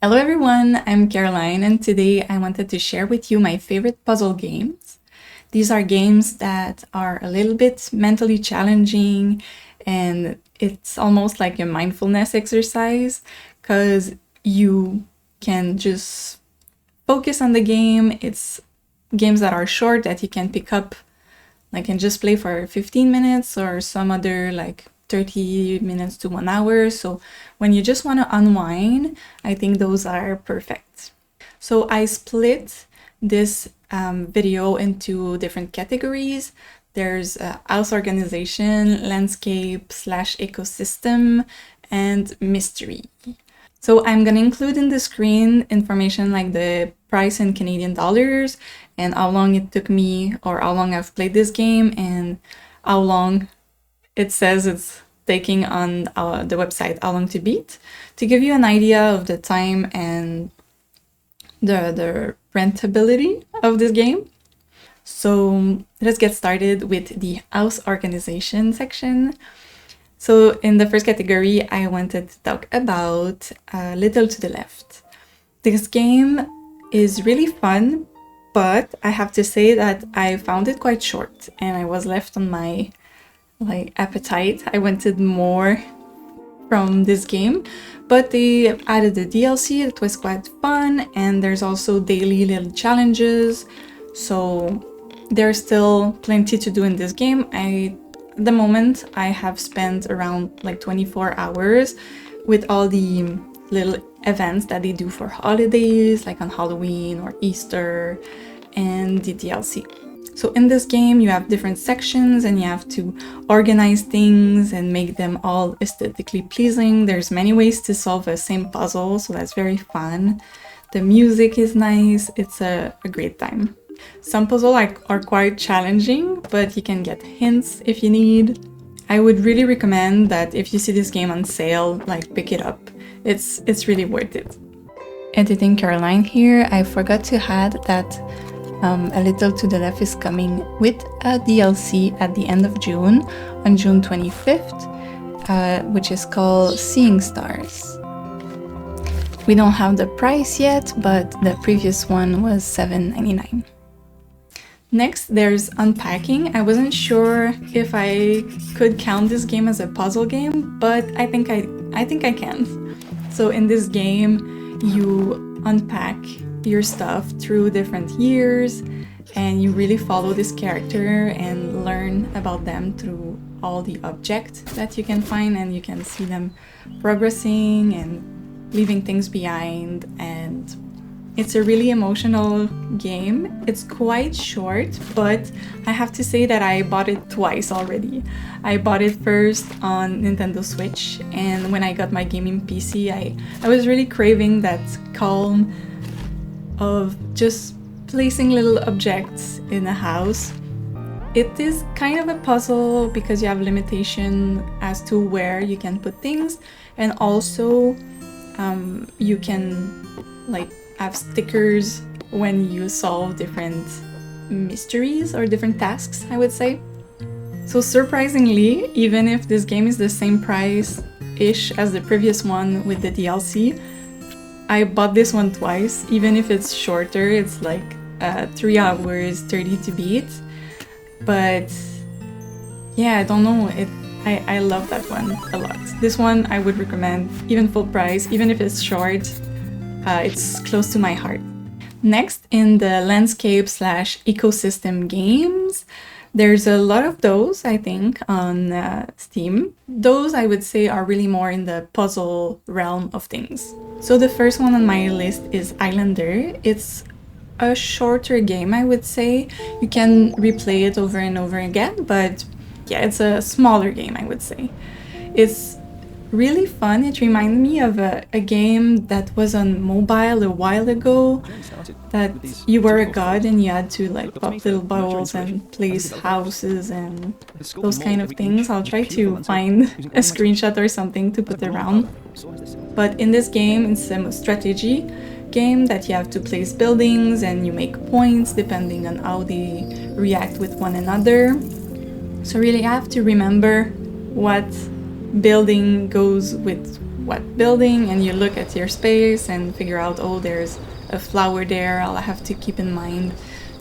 Hello everyone, I'm Caroline and today I wanted to share with you my favorite puzzle games. These are games that are a little bit mentally challenging and it's almost like a mindfulness exercise because you can just focus on the game. It's games that are short that you can pick up like and just play for 15 minutes or some other like 30 minutes to 1 hour. So when you just want to unwind, I think those are perfect. So I split this video into different categories. There's house organization, landscape / ecosystem, and mystery. So I'm gonna include in the screen information like the price in Canadian dollars and how long it took me or how long I've played this game and how long it says it's taking on the website how long to beat, to give you an idea of the time and the rentability of this game. So let's get started with the house organization section. So in the first category, I wanted to talk about Little to the Left. This game is really fun, but I have to say that I found it quite short and I was left on my appetite. I wanted more from this game, but they added the DLC. It was quite fun, and there's also daily little challenges, so there's still plenty to do in this game. At the moment I have spent around like 24 hours with all the little events that they do for holidays, like on Halloween or Easter, and the DLC. So in this game, you have different sections and you have to organize things and make them all aesthetically pleasing. There's many ways to solve a same puzzle, so that's very fun. The music is nice. It's a great time. Some puzzles are quite challenging, but you can get hints if you need. I would really recommend that if you see this game on sale, like pick it up. It's really worth it. Editing Caroline here. I forgot to add that A Little to the Left is coming with a DLC at the end of June, on June 25th, which is called Seeing Stars. We don't have the price yet, but the previous one was $7.99. Next, there's Unpacking. I wasn't sure if I could count this game as a puzzle game, but I think I can. So in this game, you unpack your stuff through different years and you really follow this character and learn about them through all the objects that you can find, and you can see them progressing and leaving things behind, and it's a really emotional game. It's quite short, but I have to say that I bought it twice already. I bought it first on Nintendo Switch, and when I got my gaming PC, I was really craving that calm of just placing little objects in a house. It is kind of a puzzle because you have limitation as to where you can put things, and also you can like have stickers when you solve different mysteries or different tasks, I would say. So surprisingly, even if this game is the same price-ish as the previous one with the DLC, I bought this one twice. Even if it's shorter, it's like 3 hours 30 to beat. But yeah, I don't know, I love that one a lot. This one I would recommend, even full price, even if it's short. It's close to my heart. Next, in the landscape / ecosystem games, there's a lot of those, I think, on Steam. Those, I would say, are really more in the puzzle realm of things. So the first one on my list is Islander. It's a shorter game, I would say. You can replay it over and over again, but yeah, it's a smaller game, I would say. It's really fun. It reminded me of a game that was on mobile a while ago, that you were a god and you had to like pop little bubbles and place houses and those kind of things. I'll try to find a screenshot or something to put around. But in this game, it's a strategy game that you have to place buildings and you make points depending on how they react with one another. So really, I have to remember what building goes with what building, and you look at your space and figure out, oh, there's a flower there, I'll have to keep in mind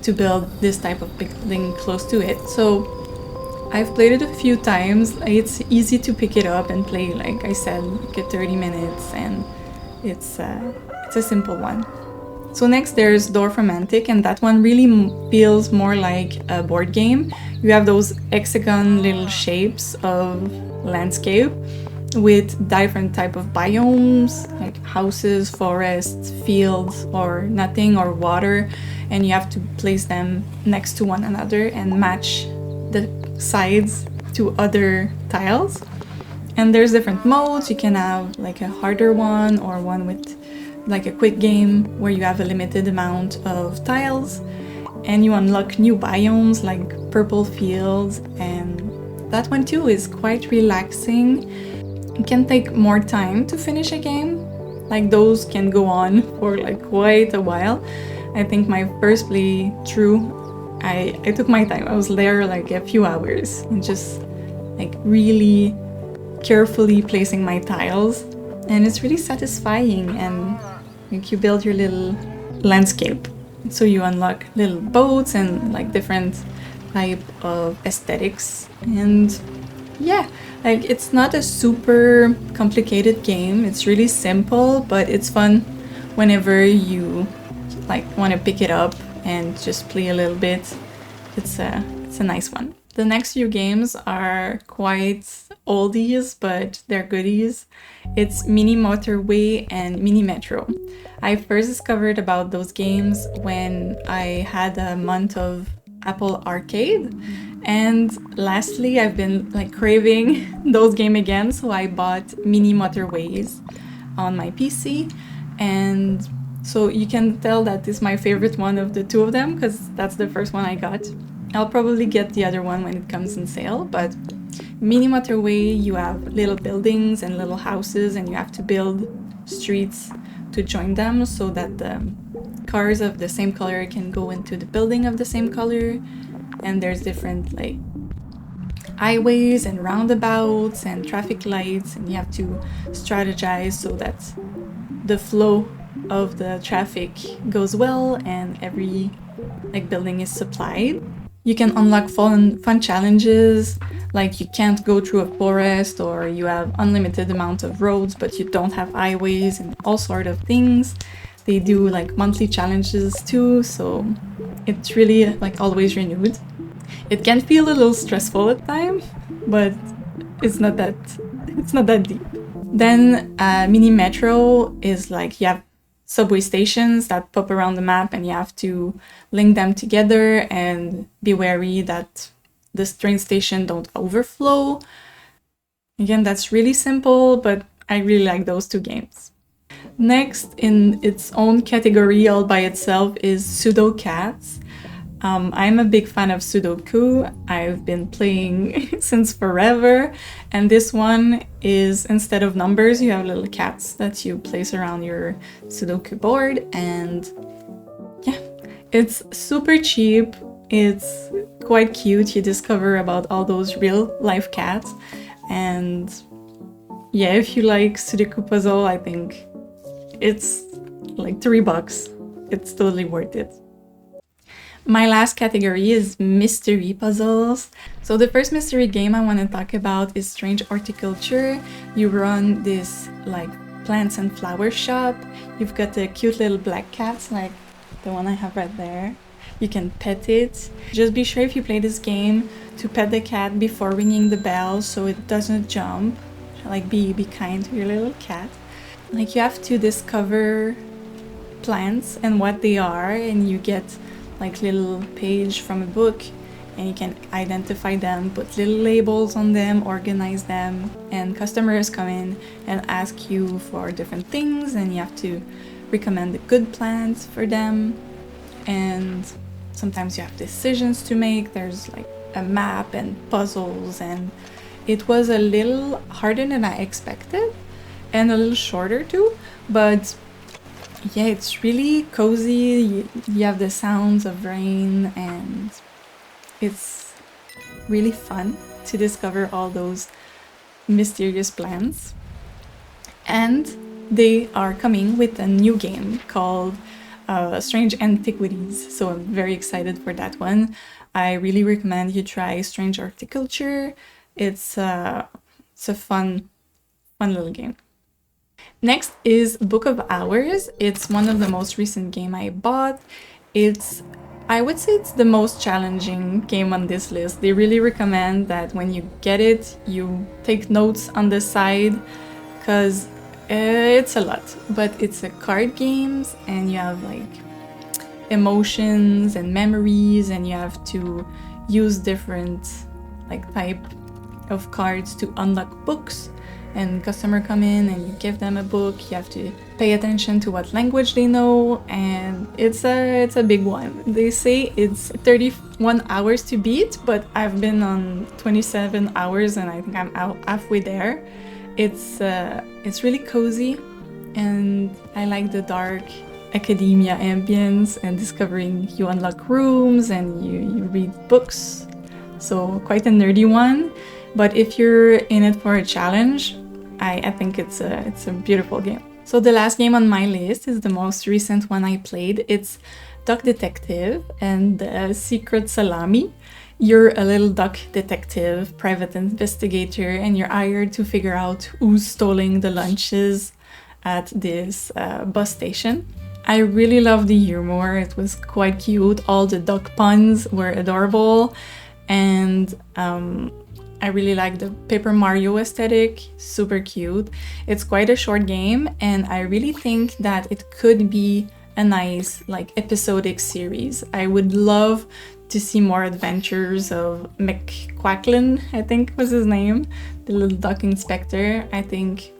to build this type of building close to it. So I've played it a few times. It's easy to pick it up and play, like I said, like 30 minutes, and it's a simple one. So next there's Dorfromantik, and that one really feels more like a board game. You have those hexagon little shapes of landscape with different type of biomes, like houses, forests, fields, or nothing, or water, and you have to place them next to one another and match the sides to other tiles. And there's different modes. You can have like a harder one or one with like a quick game where you have a limited amount of tiles, and you unlock new biomes like purple fields, and that one too is quite relaxing. It can take more time to finish a game, like those can go on for like quite a while. I think my first play through, I took my time. I was there like a few hours and just like really carefully placing my tiles, and it's really satisfying, and like you build your little landscape. So you unlock little boats and like different type of aesthetics, and yeah, like it's not a super complicated game. It's really simple, but it's fun whenever you like want to pick it up and just play a little bit. It's a nice one. The next few games are quite oldies, but they're goodies. It's Mini Motorway and Mini Metro. I first discovered about those games when I had a month of Apple Arcade, and lastly I've been like craving those games again, so I bought Mini Motorways on my PC, and so you can tell that it's my favorite one of the two of them because that's the first one I got. I'll probably get the other one when it comes on sale, but Mini Motorway, you have little buildings and little houses, and you have to build streets to join them so that the cars of the same color can go into the building of the same color. And there's different like highways and roundabouts and traffic lights, and you have to strategize so that the flow of the traffic goes well and every like building is supplied. You can unlock fun challenges, like you can't go through a forest, or you have unlimited amount of roads but you don't have highways, and all sort of things. They do like monthly challenges too, so it's really like always renewed. It can feel a little stressful at times, but it's not that deep. Then Mini Metro is like you have subway stations that pop around the map, and you have to link them together and be wary that the train station don't overflow. Again, that's really simple, but I really like those two games. Next, in its own category all by itself, is Sudocats. I'm a big fan of Sudoku. I've been playing since forever, and this one is, instead of numbers, you have little cats that you place around your Sudoku board, and yeah, it's super cheap. It's quite cute. You discover about all those real life cats, and yeah, if you like Sudoku puzzle, I think it's like $3. It's totally worth it. My last category is mystery puzzles. So the first mystery game I want to talk about is Strange Horticulture. You run this like plants and flower shop. You've got the cute little black cats like the one I have right there. You can pet it. Just be sure if you play this game to pet the cat before ringing the bell so it doesn't jump. Like be kind to your little cat. Like you have to discover plants and what they are, and you get like little page from a book, and you can identify them, put little labels on them, organize them, and customers come in and ask you for different things, and you have to recommend the good plants for them. And sometimes you have decisions to make. There's like a map and puzzles, and it was a little harder than I expected and a little shorter too, but yeah, it's really cozy. You have the sounds of rain, and it's really fun to discover all those mysterious plants. And they are coming with a new game called Strange Antiquities. So I'm very excited for that one. I really recommend you try Strange Horticulture. It's a fun little game. Next is Book of Hours. It's one of the most recent game I bought. I would say it's the most challenging game on this list. They really recommend that when you get it, you take notes on the side because it's a lot. But it's a card games and you have like emotions and memories, and you have to use different like type of cards to unlock books. And customer come in and you give them a book. You have to pay attention to what language they know, and it's a big one. They say it's 31 hours to beat, but I've been on 27 hours and I think I'm out halfway there. It's really cozy, and I like the dark academia ambience and discovering you unlock rooms and you read books. So quite a nerdy one, but if you're in it for a challenge, I think it's a beautiful game. So the last game on my list is the most recent one I played. It's Duck Detective and Secret Salami. You're a little duck detective, private investigator, and you're hired to figure out who's stealing the lunches at this bus station. I really love the humor. It was quite cute. All the duck puns were adorable, and I really like the Paper Mario aesthetic, super cute. It's quite a short game, and I really think that it could be a nice like episodic series. I would love to see more adventures of McQuacklin, I think was his name, the little duck inspector. I think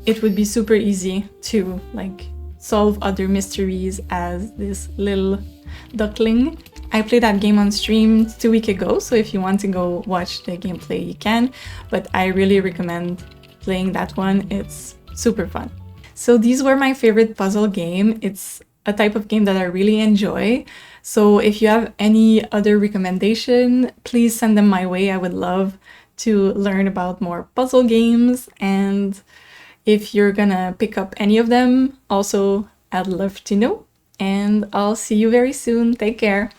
it would be super easy to like solve other mysteries as this little duckling. I played that game on stream 2 weeks ago, so if you want to go watch the gameplay, you can, but I really recommend playing that one. It's super fun. So these were my favorite puzzle game. It's a type of game that I really enjoy. So if you have any other recommendation, please send them my way. I would love to learn about more puzzle games, and if you're gonna pick up any of them, also I'd love to know. And I'll see you very soon. Take care.